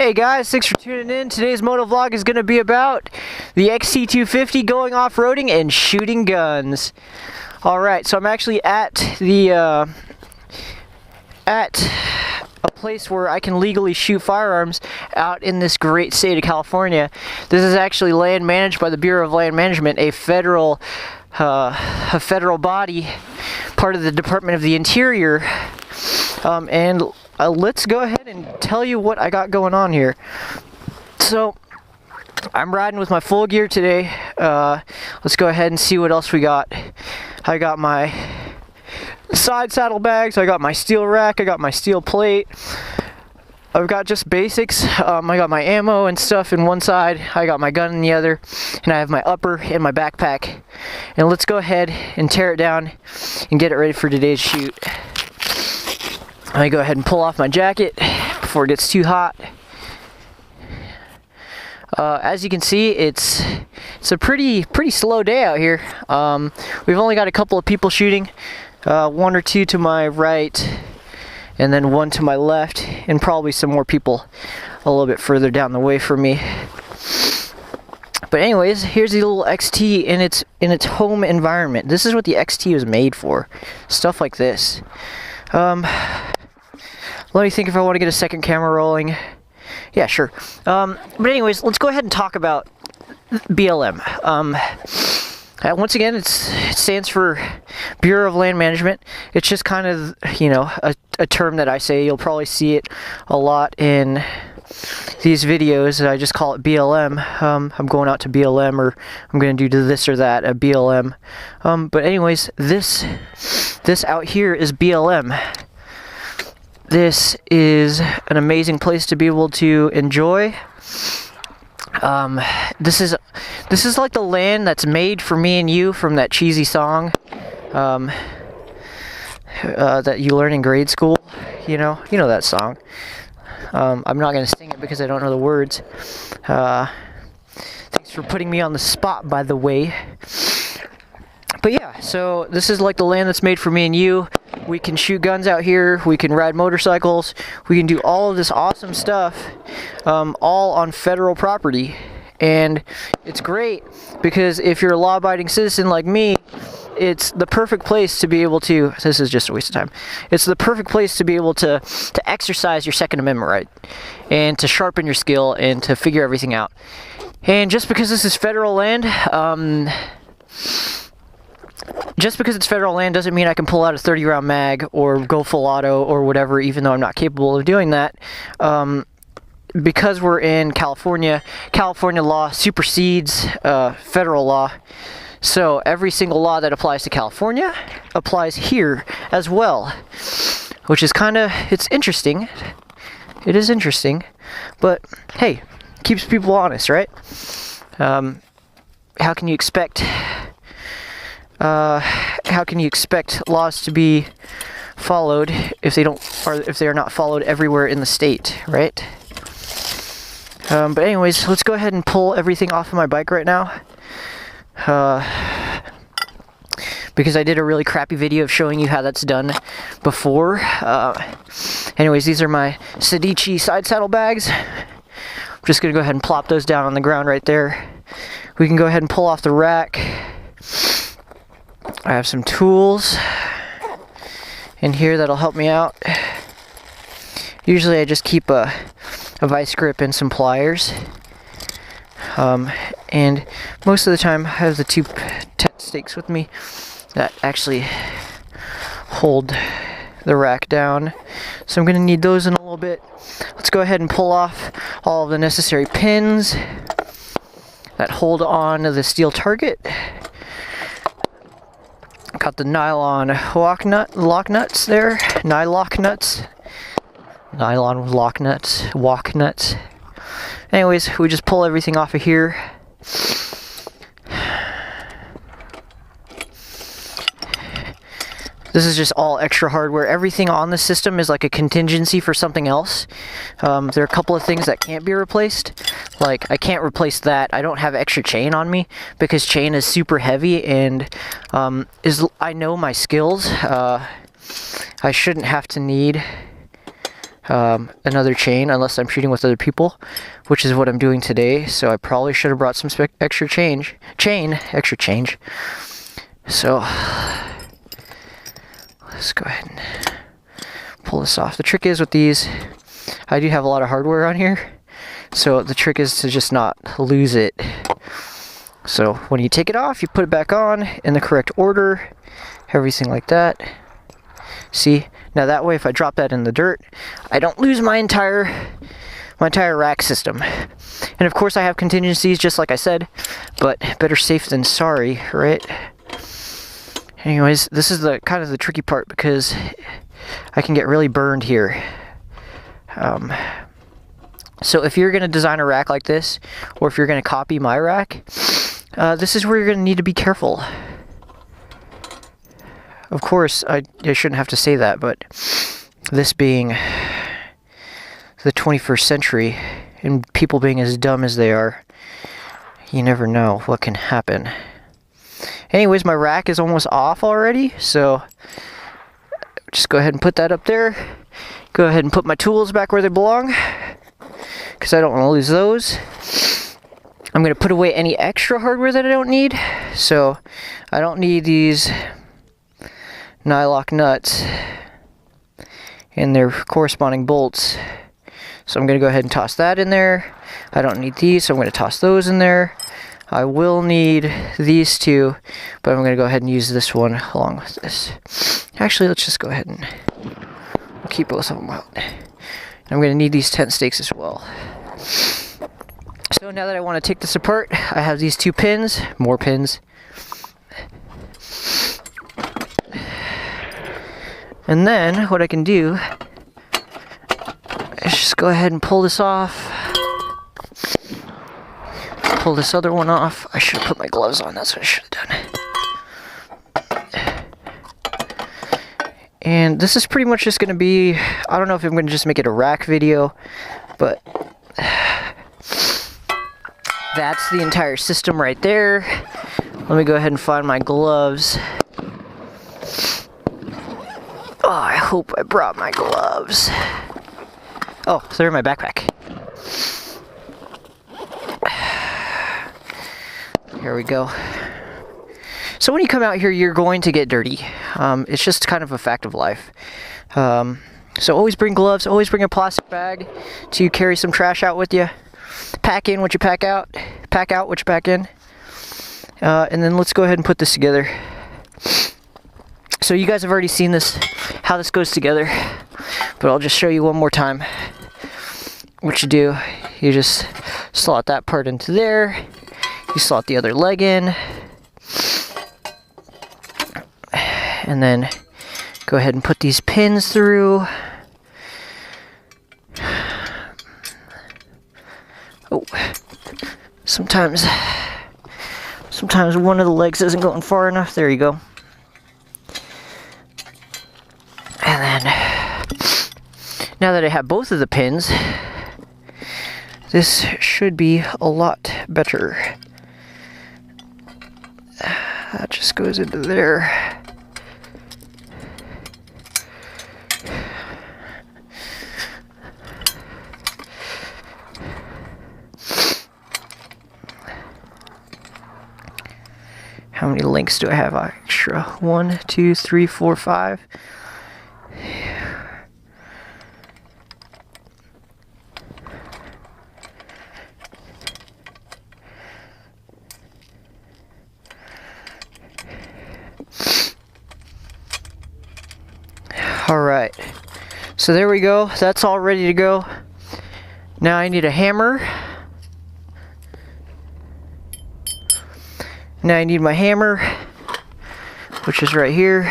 Hey guys, thanks for tuning in. Today's motovlog is going to be about the XT250 going off-roading and shooting guns. Alright, so I'm actually at the at a place where I can legally shoot firearms out in this great state of California. This is actually land managed by the Bureau of Land Management, a federal body, part of the Department of the Interior, and let's go ahead and tell you what I got going on here. So, I'm riding with my full gear today. Let's go ahead and see what else we got. I got my side saddlebags, I got my steel rack, I got my steel plate. I've got just basics. I got my ammo and stuff in one side, I got my gun in the other, and I have my upper in my backpack. And let's go ahead and tear it down and get it ready for today's shoot. Let me go ahead and pull off my jacket before it gets too hot. As you can see, it's a pretty slow day out here. We've only got a couple of people shooting, one or two to my right, and then one to my left, and probably some more people a little bit further down the way from me. But anyways, here's the little XT in its home environment. This is what the XT was made for. Stuff like this. Let me think if I want to get a second camera rolling. Yeah, sure. But anyways, let's go ahead and talk about BLM. Once again, it stands for Bureau of Land Management. It's just kind of, you know, a term that I say. You'll probably see it a lot in these videos. I just call it BLM. I'm going out to BLM, or I'm going to do this or that at BLM. But anyways, this out here is BLM. This is an amazing place to be able to enjoy. This is like the land that's made for me and you, from that cheesy song that you learn in grade school. You know that song. I'm not going to sing it because I don't know the words. Thanks for putting me on the spot, by the way. But yeah, so this is like the land that's made for me and you. We can shoot guns out here, we can ride motorcycles, we can do all of this awesome stuff, all on federal property. And it's great because if you're a law-abiding citizen like me, it's the perfect place to be able to, this is just a waste of time, it's the perfect place to be able to exercise your Second Amendment right, and to sharpen your skill, and to figure everything out. And just because this is federal land, just because it's federal land doesn't mean I can pull out a 30-round mag or go full auto or whatever, even though I'm not capable of doing that. Because we're in California, California law supersedes federal law. So every single law that applies to California applies here as well, which is it's interesting. It is interesting, but hey, keeps people honest, right? How can you expect laws to be followed if they are not followed everywhere in the state, right? But anyways, let's go ahead and pull everything off of my bike right now. Because I did a really crappy video of showing you how that's done before. Anyways, these are my Sedici side saddle bags. I'm just gonna go ahead and plop those down on the ground right there. We can go ahead and pull off the rack. I have some tools in here that'll help me out. Usually I just keep a vice grip and some pliers. And most of the time I have the two tent stakes with me that actually hold the rack down. So I'm going to need those in a little bit. Let's go ahead and pull off all of the necessary pins that hold on to the steel target. Got the nylon lock nuts there. Nylock nuts. Nylon lock nuts. Walk nuts. Anyways, we just pull everything off of here. This is just all extra hardware. Everything on the system is like a contingency for something else. There are a couple of things that can't be replaced. Like, I can't replace that. I don't have extra chain on me because chain is super heavy, and I know my skills. I shouldn't have to need another chain unless I'm shooting with other people, which is what I'm doing today. So I probably should have brought some extra chain. So let's go ahead and pull this off. The trick is with these, I do have a lot of hardware on here, so the trick is to just not lose it. So when you take it off, you put it back on in the correct order, everything like that. See, now that way if I drop that in the dirt, I don't lose my entire rack system. And of course I have contingencies, just like I said, but better safe than sorry, right? Anyways, this is the kind of the tricky part because I can get really burned here. So if you're going to design a rack like this, or if you're going to copy my rack, this is where you're going to need to be careful. Of course, I shouldn't have to say that, but this being the 21st century, and people being as dumb as they are, you never know what can happen. Anyways, my rack is almost off already, so just go ahead and put that up there. Go ahead and put my tools back where they belong, because I don't want to lose those. I'm going to put away any extra hardware that I don't need. So I don't need these nylock nuts and their corresponding bolts. So I'm going to go ahead and toss that in there. I don't need these, so I'm going to toss those in there. I will need these two, but I'm going to go ahead and use this one along with this. Actually, let's just go ahead and we'll keep both of them out. I'm going to need these tent stakes as well. So now that I want to take this apart, I have these two pins, more pins. And then what I can do is just go ahead and pull this off. Pull this other one off. I should have put my gloves on, that's what I should have done. And this is pretty much just going to be, I don't know if I'm going to just make it a rack video, but that's the entire system right there. Let me go ahead and find my gloves. Oh, I hope I brought my gloves. Oh, so they're in my backpack. Here we go. So when you come out here, you're going to get dirty. It's just kind of a fact of life. So always bring gloves, always bring a plastic bag to carry some trash out with you. Pack in what you pack out what you pack in. And then let's go ahead and put this together. So you guys have already seen this, how this goes together, but I'll just show you one more time. What you do, you just slot that part into there, you slot the other leg in, and then go ahead and put these pins through. Oh, sometimes one of the legs isn't going far enough. There you go. And then, now that I have both of the pins, this should be a lot better. That just goes into there. How many links do I have extra? 1, 2, 3, 4, 5. Alright, so there we go. That's all ready to go. Now I need a hammer. Now I need my hammer, which is right here.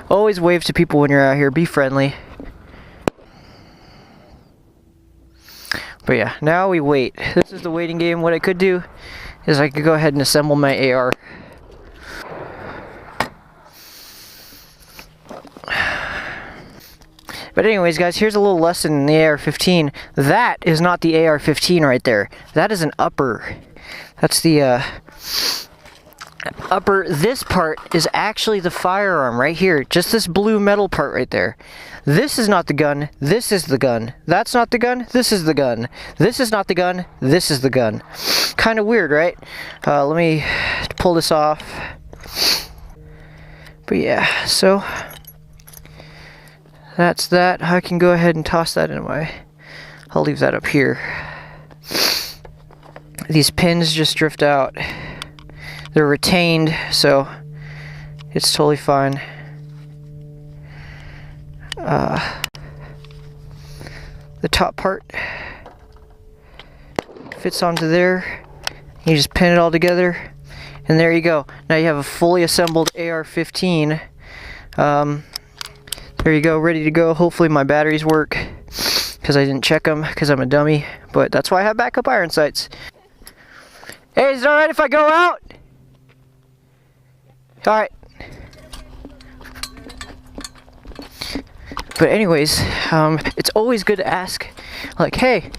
Always wave to people when you're out here. Be friendly. But yeah, now we wait. This is the waiting game. What I could do is I could go ahead and assemble my AR. But anyways, guys, here's a little lesson in the AR-15. That is not the AR-15 right there. That is an upper. That's the this part is actually the firearm right here. Just this blue metal part right there. This is not the gun, this is the gun. That's not the gun, this is the gun. This is not the gun, this is the gun. Kind of weird, right? Let me pull this off. But yeah, so that's that. I can go ahead and toss that in my... I'll leave that up here. These pins just drift out. They're retained, so it's totally fine. The top part fits onto there. You just pin it all together, and there you go. Now you have a fully assembled AR-15. There you go, ready to go. Hopefully my batteries work, because I didn't check them because I'm a dummy, but that's why I have backup iron sights. Hey, is it alright if I go out? Alright. But anyways, it's always good to ask, like, hey,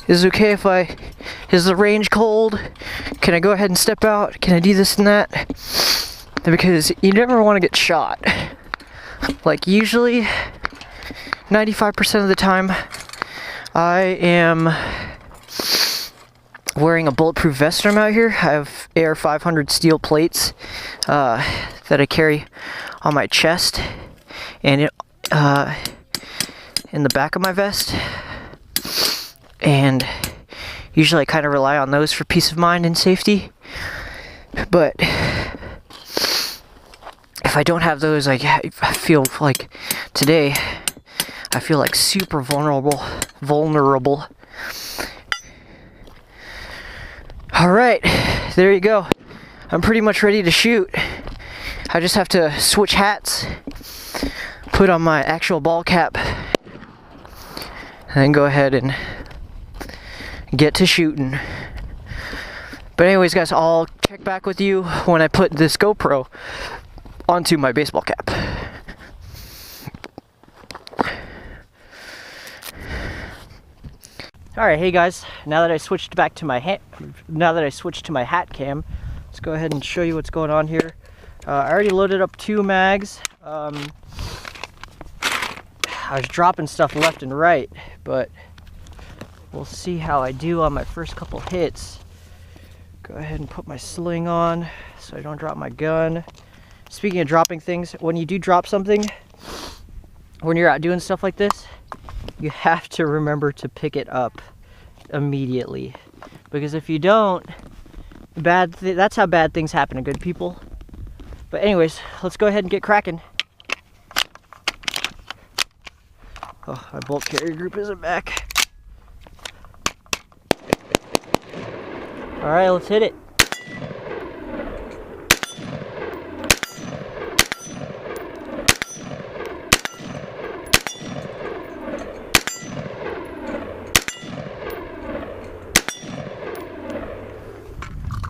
is it okay if is the range cold? Can I go ahead and step out? Can I do this and that? Because you never want to get shot. Like, usually, 95% of the time, I am wearing a bulletproof vest when I'm out here. I have AR-500 steel plates that I carry on my chest and in the back of my vest, and usually I kind of rely on those for peace of mind and safety. But if I don't have those, I feel like today I feel like super vulnerable. Alright, there you go. I'm pretty much ready to shoot. I just have to switch hats, put on my actual ball cap, and then go ahead and get to shooting. But anyways, guys, I'll check back with you when I put this GoPro onto my baseball cap. Alright, hey guys, now that I switched back to my hat cam, let's go ahead and show you what's going on here. I already loaded up 2 mags. I was dropping stuff left and right, but we'll see how I do on my first couple hits. Go ahead and put my sling on so I don't drop my gun. Speaking of dropping things, when you do drop something, when you're out doing stuff like this, you have to remember to pick it up immediately, because if you don't, that's how bad things happen to good people. But anyways, let's go ahead and get cracking. Oh, my bolt carrier group isn't back. All right, let's hit it.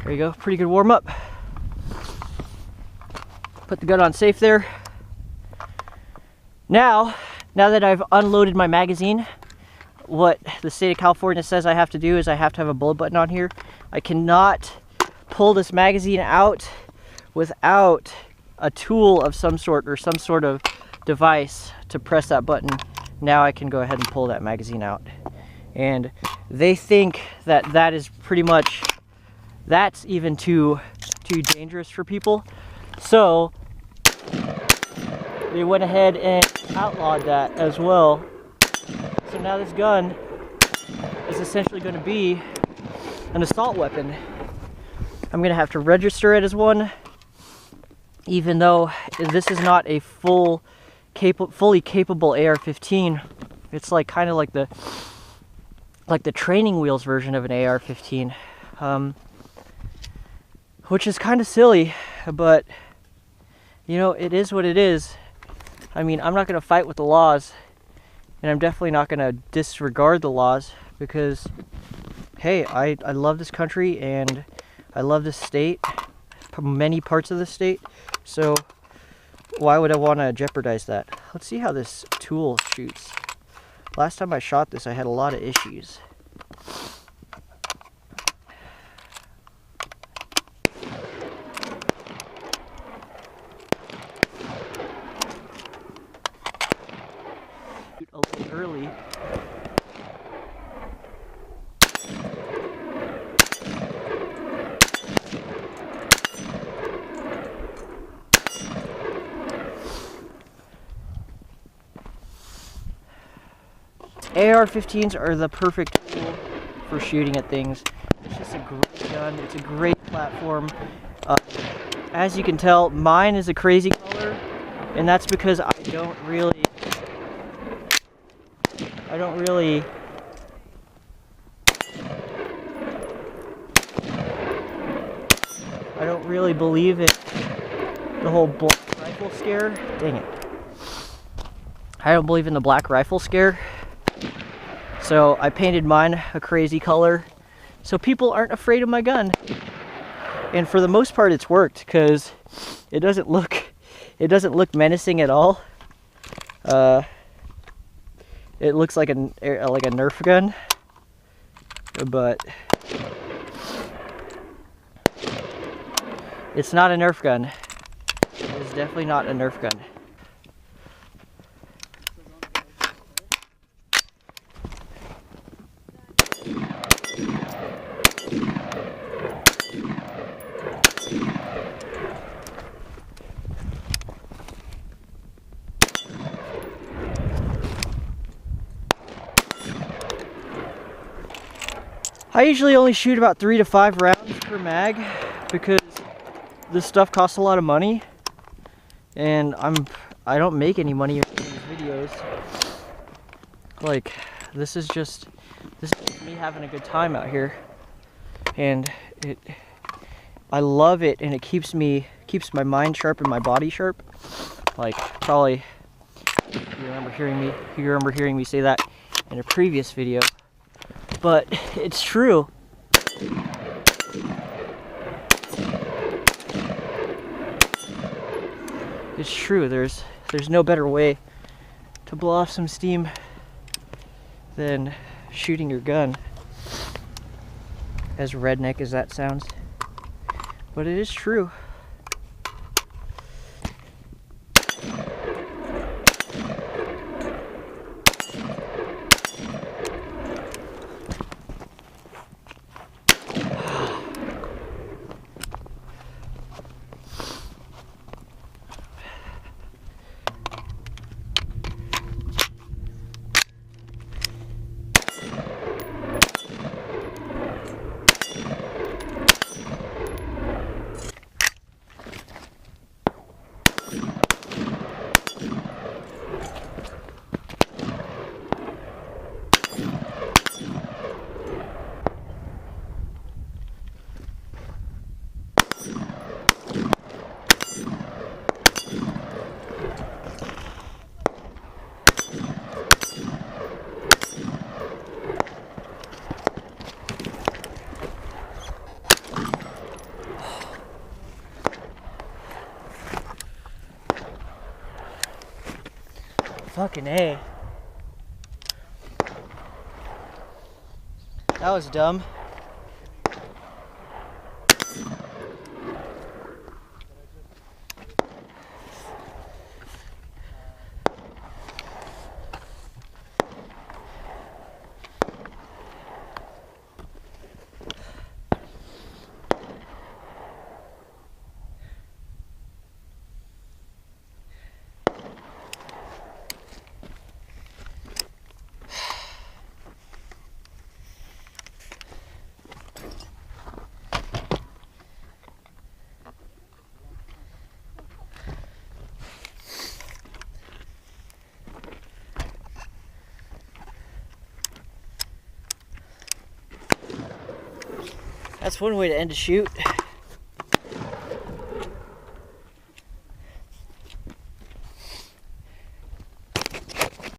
There you go, pretty good warm up. Put the gun on safe there. Now that I've unloaded my magazine, what the state of California says I have to do is I have to have a bullet button on here. I cannot pull this magazine out without a tool of some sort or some sort of device to press that button. Now I can go ahead and pull that magazine out. And they think that that is pretty much, that's even too dangerous for people. So they went ahead and outlawed that as well. So now this gun is essentially going to be an assault weapon. I'm going to have to register it as one, even though this is not a fully capable AR-15. It's like kind of like the training wheels version of an AR-15, which is kind of silly, but you know, it is what it is. I mean, I'm not going to fight with the laws, and I'm definitely not going to disregard the laws, because hey, I love this country and I love this state, many parts of the state, so why would I want to jeopardize that? Let's see how this tool shoots. Last time I shot this, I had a lot of issues. AR-15s are the perfect tool for shooting at things. It's just a great gun. It's a great platform. As you can tell, mine is a crazy color, and that's because I don't really believe in the whole black rifle scare. Dang it. I don't believe in the black rifle scare. So I painted mine a crazy color so people aren't afraid of my gun. And for the most part it's worked, because it doesn't look menacing at all. It looks like a Nerf gun, but it's not a Nerf gun. It's definitely not a Nerf gun. I usually only shoot about 3 to 5 rounds per mag because this stuff costs a lot of money, and I don't make any money in these videos. Like, this is just me having a good time out here, and I love it, and it keeps my mind sharp and my body sharp. Like, probably you remember hearing me say that in a previous video. But it's true. It's true. There's no better way to blow off some steam than shooting your gun. As redneck as that sounds. But it is true. Fucking A. That was dumb. That's one way to end a shoot.